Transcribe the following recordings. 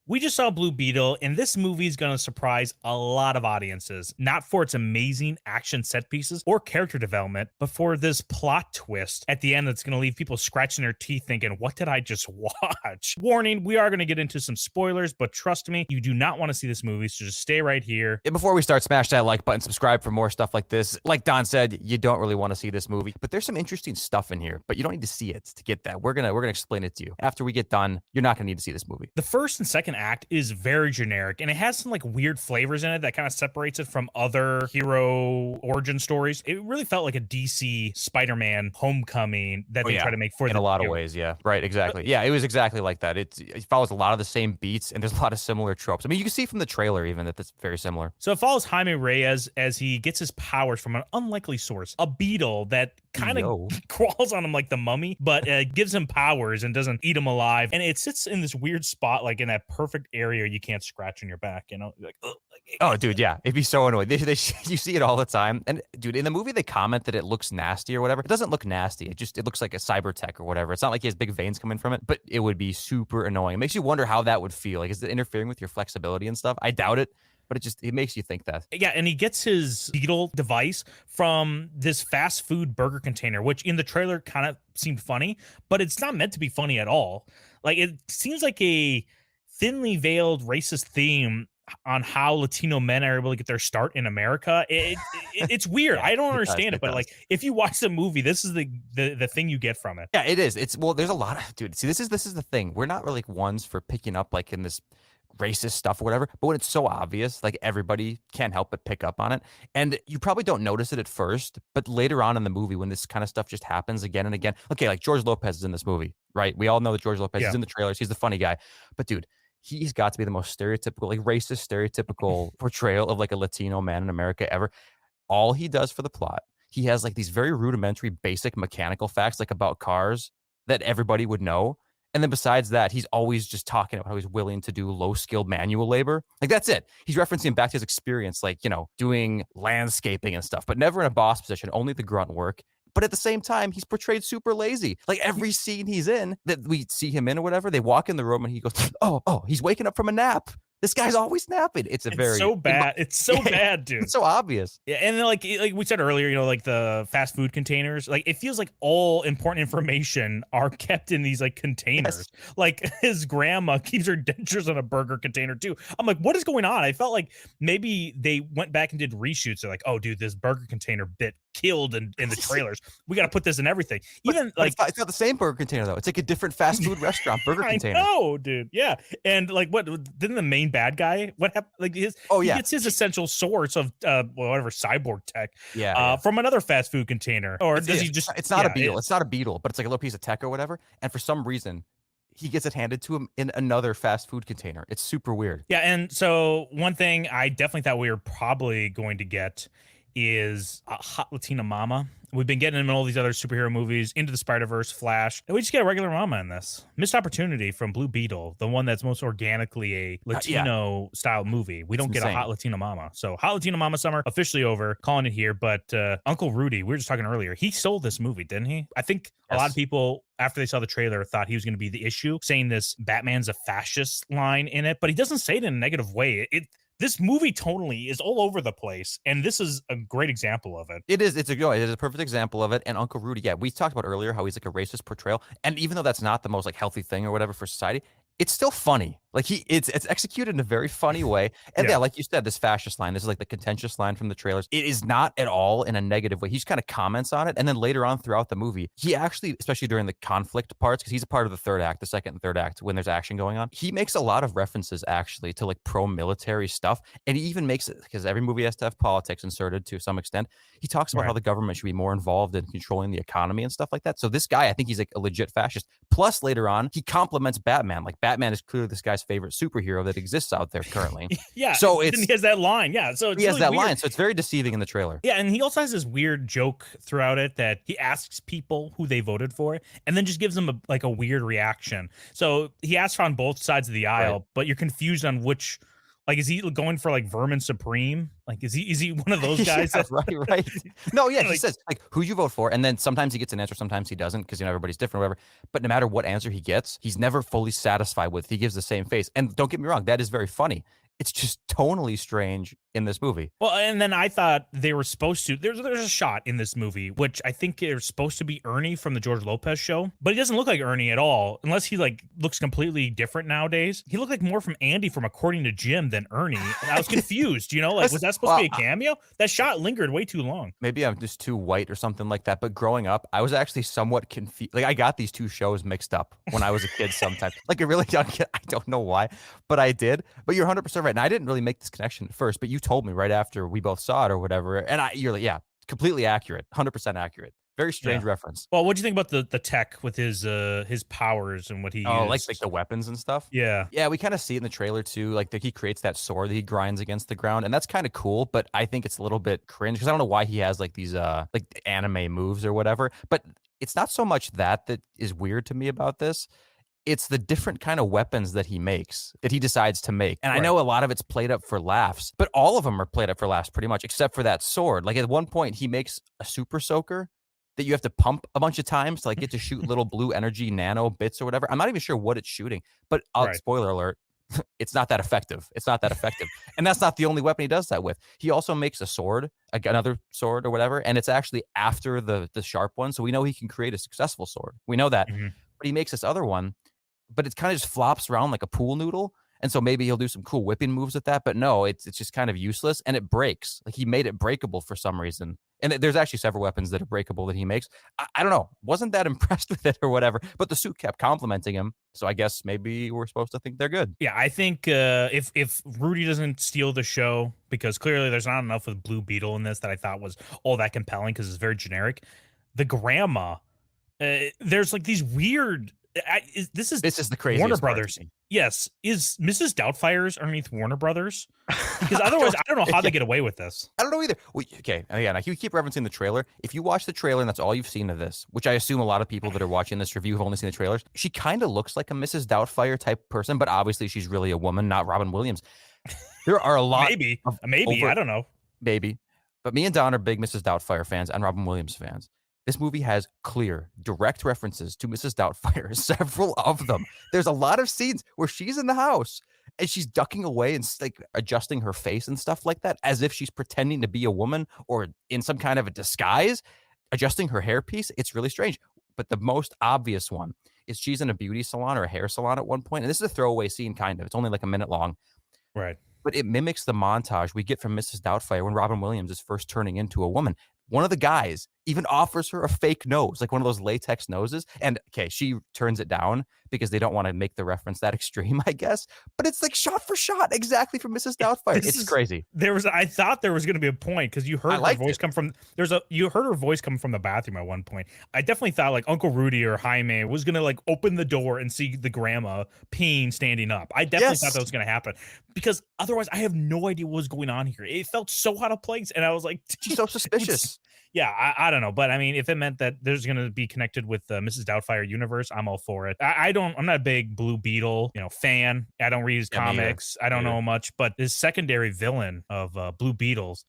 We just saw Blue Beetle, and this movie is going to surprise a lot of audiences, not for its amazing action set pieces or character development, but for this plot twist at the end that's going to leave people scratching their teeth thinking, what did I just watch? Warning, we are going to get into some spoilers, but trust me, you do not want to see this movie, so just stay right here. And before we start, smash that like button, subscribe for more stuff like this. Like Don said, you don't really want to see this movie, but there's some interesting stuff in here, but you don't need to see it to get that. We're gonna explain it to you. After we get done, you're not gonna need to see this movie. The first and second act is very generic, and it has some like weird flavors in it that kind of separates it from other hero origin stories. It really felt like a DC Spider-Man Homecoming that they try to make for in a lot of ways. Yeah, right. Exactly. Yeah, it was exactly like that. It follows a lot of the same beats, and there's a lot of similar tropes. I mean, you can see from the trailer even that it's very similar. So it follows Jaime Reyes as he gets his powers from an unlikely source, a beetle that kind of crawls on him like the mummy, but gives him powers and doesn't eat him alive. And it sits in this weird spot, like in that perfect area you can't scratch on your back, you know? Like, ugh. Oh, dude, yeah. It'd be so annoying. You see it all the time. And, dude, in the movie, they comment that it looks nasty or whatever. It doesn't look nasty. It looks like a cyber tech or whatever. It's not like he has big veins coming from it, but it would be super annoying. It makes you wonder how that would feel. Like, is it interfering with your flexibility and stuff? I doubt it, but it makes you think that. Yeah, and he gets his beetle device from this fast food burger container, which in the trailer kind of seemed funny, but it's not meant to be funny at all. Like, it seems like a thinly veiled racist theme on how Latino men are able to get their start in America. It's weird. I don't understand it, but like if you watch the movie, this is the thing you get from it. Yeah, it is. Well, there's a lot of dude. See, this is the thing. We're not really ones for picking up like in this racist stuff or whatever, but when it's so obvious, like everybody can't help but pick up on it. And you probably don't notice it at first, but later on in the movie, when this kind of stuff just happens again and again, okay, like George Lopez is in this movie, right? We all know that George Lopez is in the trailers. He's the funny guy, but dude, he's got to be the most stereotypical, like racist, stereotypical portrayal of like a Latino man in America ever. All he does for the plot, he has like these very rudimentary, basic mechanical facts, like about cars that everybody would know. And then besides that, he's always just talking about how he's willing to do low skilled manual labor. Like that's it. He's referencing back to his experience, like, you know, doing landscaping and stuff, but never in a boss position, only the grunt work. But at the same time, he's portrayed super lazy. Like every scene he's in that we see him in or whatever, they walk in the room and he goes, oh, he's waking up from a nap. This guy's always napping. It's so bad. It's so bad, dude. It's so obvious. Yeah, and then like we said earlier, you know, like the fast food containers, like it feels like all important information are kept in these like containers. Yes. Like his grandma keeps her dentures in a burger container too. I'm like, what is going on? I felt like maybe they went back and did reshoots. They're like, oh, dude, this burger container bit killed in the trailers. We got to put this in everything. Even but it's not the same burger container though. It's like a different fast food restaurant burger container. Oh, dude, yeah. And like, what didn't the main bad guy? What happened? Like he gets his essential source of whatever cyborg tech, from another fast food container, or does he just? It's not a beetle. It's not a beetle, but it's like a little piece of tech or whatever. And for some reason, he gets it handed to him in another fast food container. It's super weird. Yeah, and so one thing I definitely thought we were probably going to get is a hot Latina mama. We've been getting in all these other superhero movies, Into the Spider-Verse, Flash, and we just get a regular mama in this. Missed opportunity from Blue Beetle, the one that's most organically a Latino-style movie. We don't get a hot Latina mama. So hot Latina mama summer, officially over, calling it here. But Uncle Rudy, we were just talking earlier, he sold this movie, didn't he? I think a lot of people, after they saw the trailer, thought he was going to be the issue, saying this Batman's a fascist line in it, but he doesn't say it in a negative way. This movie tonally is all over the place, and this is a great example of it. It is. It is a perfect example of it. And Uncle Rudy, yeah, we talked about earlier how he's like a racist portrayal, and even though that's not the most like healthy thing or whatever for society, it's still funny. Like it's executed in a very funny way. And yeah, like you said, this fascist line, this is like the contentious line from the trailers. It is not at all in a negative way. He just kind of comments on it. And then later on throughout the movie, he actually, especially during the conflict parts, because he's a part of the third act, the second and third act, when there's action going on, he makes a lot of references actually to like pro-military stuff. And he even makes it, because every movie has to have politics inserted to some extent. He talks about how the government should be more involved in controlling the economy and stuff like that. So this guy, I think he's like a legit fascist. Plus later on, he compliments Batman. Like Batman is clearly this guy's favorite superhero that exists out there currently. Yeah. So he has that line. Yeah. So he has that line. So it's very deceiving in the trailer. Yeah. And he also has this weird joke throughout it that he asks people who they voted for and then just gives them a weird reaction. So he asks on both sides of the aisle, but you're confused on which Like, is he going for like Vermin Supreme? Like, is he one of those guys Yeah, that right, right. No, yeah, he like says, like, "Who'd you vote for?" And then sometimes he gets an answer, sometimes he doesn't, because everybody's different, whatever. But no matter what answer he gets, he's never fully satisfied with. He gives the same face. And don't get me wrong, that is very funny. It's just tonally strange in this movie. Well, and then I thought they were supposed to. There's a shot in this movie which I think is supposed to be Ernie from the George Lopez show, but he doesn't look like Ernie at all, unless he like looks completely different nowadays. He looked like more from Andy from According to Jim than Ernie. And I was confused. You know, like was that supposed to be a cameo? That shot lingered way too long. Maybe I'm just too white or something like that. But growing up, I was actually somewhat confused. Like I got these two shows mixed up when I was a kid sometimes. Like a really young kid. I don't know why, but I did. But you're 100% right. And I didn't really make this connection at first, but you told me right after we both saw it or whatever. And you're like, yeah, completely accurate. 100% accurate. Very Yeah. strange reference. Well, what'd you think about the tech with his powers and what he Oh, like used? the weapons and stuff? Yeah. Yeah, we kinda see it in the trailer too, like, he creates that sword that he grinds against the ground, and that's kinda cool, but I think it's a little bit cringe because I don't know why he has, like, these, like, anime moves or whatever, but it's not so much that is weird to me about this, it's the different kinda weapons that he makes, that he decides to make, and I Right. know a lot of it's played up for laughs, but all of them are played up for laughs pretty much, except for that sword. Like, at one point, he makes a super soaker that you have to pump a bunch of times to, like, get to shoot little blue energy nano bits or whatever. I'm not even sure what it's shooting, but, Right. spoiler alert, it's not that effective. It's not that effective, and that's not the only weapon he does that with. He also makes a sword, like another sword or whatever, and it's actually after the sharp one, so we know he can create a successful sword. We know that, Mhm. but he makes this other one, but it kinda just flops around like a pool noodle, and so maybe he'll do some cool whipping moves with that, but no, it's just kind of useless, and it breaks. Like, he made it breakable for some reason, and there's actually several weapons that are breakable that he makes. I don't know, wasn't that impressed with it or whatever, but the suit kept complimenting him, so I guess maybe we're supposed to think they're good. Yeah, I think if Rudy doesn't steal the show, because clearly there's not enough with Blue Beetle in this that I thought was all that compelling because it's very generic. The grandma, there's like these weird. This is This is the Warner craziest part to Brothers. me. Yes, is Mrs. Doubtfire's underneath Warner Brothers? Because I otherwise, don't I don't know how yeah. they get away with this. I don't know either. Well, okay, again, like, you keep referencing the trailer. If you watch the trailer and that's all you've seen of this, which I assume a lot of people that are watching this review have only seen the trailers, she kinda looks like a Mrs. Doubtfire type person, but obviously she's really a woman, not Robin Williams. There are a lot Maybe, of maybe over I don't know. maybe, but me and Don are big Mrs. Doubtfire fans and Robin Williams fans. This movie has clear, direct references to Mrs. Doubtfire, several of them. There's a lot of scenes where she's in the house and she's ducking away and like adjusting her face and stuff like that, as if she's pretending to be a woman or in some kind of a disguise, adjusting her hairpiece. It's really strange. But the most obvious one is she's in a beauty salon or a hair salon at one point, and this is a throwaway scene, kind of. It's only like a minute long, Right. but it mimics the montage we get from Mrs. Doubtfire when Robin Williams is first turning into a woman. One of the guys even offers her a fake nose, like one of those latex noses. And okay, she turns it down because they don't want to make the reference that extreme, I guess. But it's like shot for shot, exactly from Mrs. Doubtfire. This It's is crazy. I thought there was going to be a point because you I heard her liked voice it. come from you heard her voice come from the bathroom at one point. I definitely thought like Uncle Rudy or Jaime was going to like open the door and see the grandma peeing standing up. I definitely thought Yes. that was going to happen because otherwise I have no idea what was going on here. It felt so out of place and I was like She's so it's suspicious. yeah, I don't know, but I mean, if it meant that there's going to be connected with the Mrs. Doubtfire universe, I'm all for it. I'm not a big Blue Beetle, fan. I don't read his Yeah, me either. comics. I Me don't either. know much, but this secondary villain of Blue Beetles,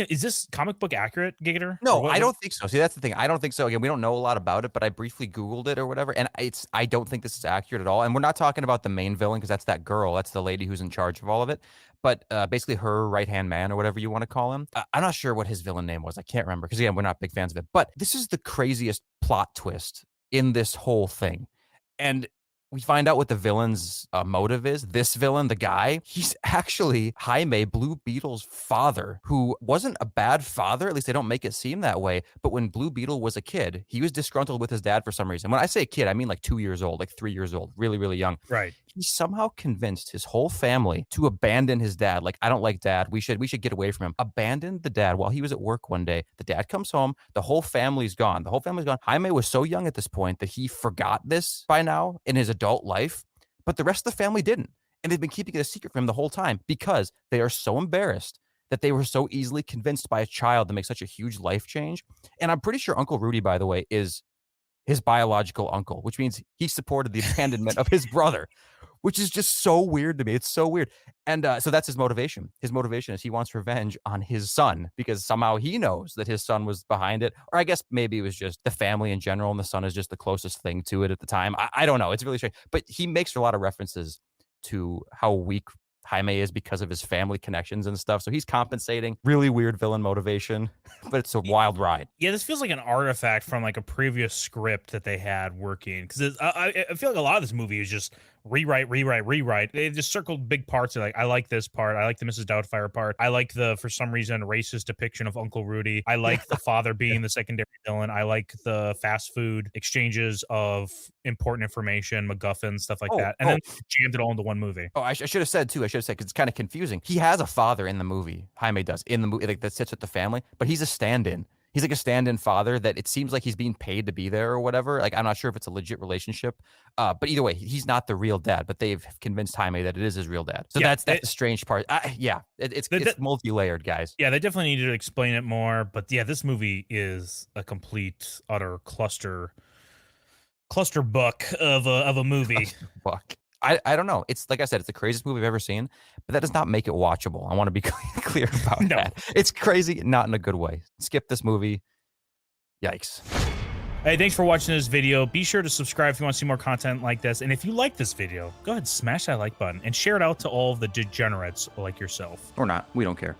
is this comic book accurate, Gator? Or No, what? I don't think so. See, that's the thing. I don't think so. Again, we don't know a lot about it, but I briefly Googled it or whatever, and I don't think this is accurate at all. And we're not talking about the main villain because that's that girl. That's the lady who's in charge of all of it. But basically, her right hand man or whatever you want to call him. I'm not sure what his villain name was. I can't remember because again, we're not big fans of it. But this is the craziest plot twist in this whole thing, and we find out what the villain's motive is. This villain, the guy, he's actually Jaime Blue Beetle's father, who wasn't a bad father. At least they don't make it seem that way. But when Blue Beetle was a kid, he was disgruntled with his dad for some reason. When I say kid, I mean like 2 years old, like 3 years old, really, really young. Right. He somehow convinced his whole family to abandon his dad. Like, I don't like dad. We should get away from him. Abandoned the dad while he was at work one day. The dad comes home. The whole family's gone. The whole family's gone. Jaime was so young at this point that he forgot this by now in his adult life, but the rest of the family didn't. And they've been keeping it a secret from him the whole time because they are so embarrassed that they were so easily convinced by a child to make such a huge life change. And I'm pretty sure Uncle Rudy, by the way, is his biological uncle, which means he supported the abandonment of his brother, which is just so weird to me. It's so weird. And so that's his motivation. His motivation is he wants revenge on his son because somehow he knows that his son was behind it. Or I guess maybe it was just the family in general, and the son is just the closest thing to it at the time. I don't know. It's really strange. But he makes a lot of references to how weak Jaime is because of his family connections and stuff. So he's compensating. Really weird villain motivation, but it's a wild ride. Yeah, this feels like an artifact from like a previous script that they had working, because I feel like a lot of this movie is just rewrite. They just circled big parts. They're like, I like this part. I like the Mrs. Doubtfire part. I like the, for some reason, racist depiction of Uncle Rudy. I like the father being the secondary villain. I like the fast food exchanges of important information, MacGuffin, stuff like that. And then jammed it all into one movie. Oh, I should have said too. I should have said, because it's kind of confusing. He has a father in the movie. Jaime does in the movie, like that sits with the family, but he's a stand-in. He's like a stand-in father that it seems like he's being paid to be there or whatever. Like, I'm not sure if it's a legit relationship, but either way, he's not the real dad. But they've convinced Jaime that it is his real dad. So that's the strange part. It's multi-layered, guys. Yeah, they definitely need to explain it more. But yeah, this movie is a complete, utter cluster book of a movie. Fuck. I don't know. It's like I said, it's the craziest movie I've ever seen, but that does not make it watchable. I want to be clear about that. It's crazy, not in a good way. Skip this movie. Yikes. Hey, thanks for watching this video. Be sure to subscribe if you want to see more content like this. And if you like this video, go ahead, smash that like button and share it out to all of the degenerates like yourself. Or not. We don't care.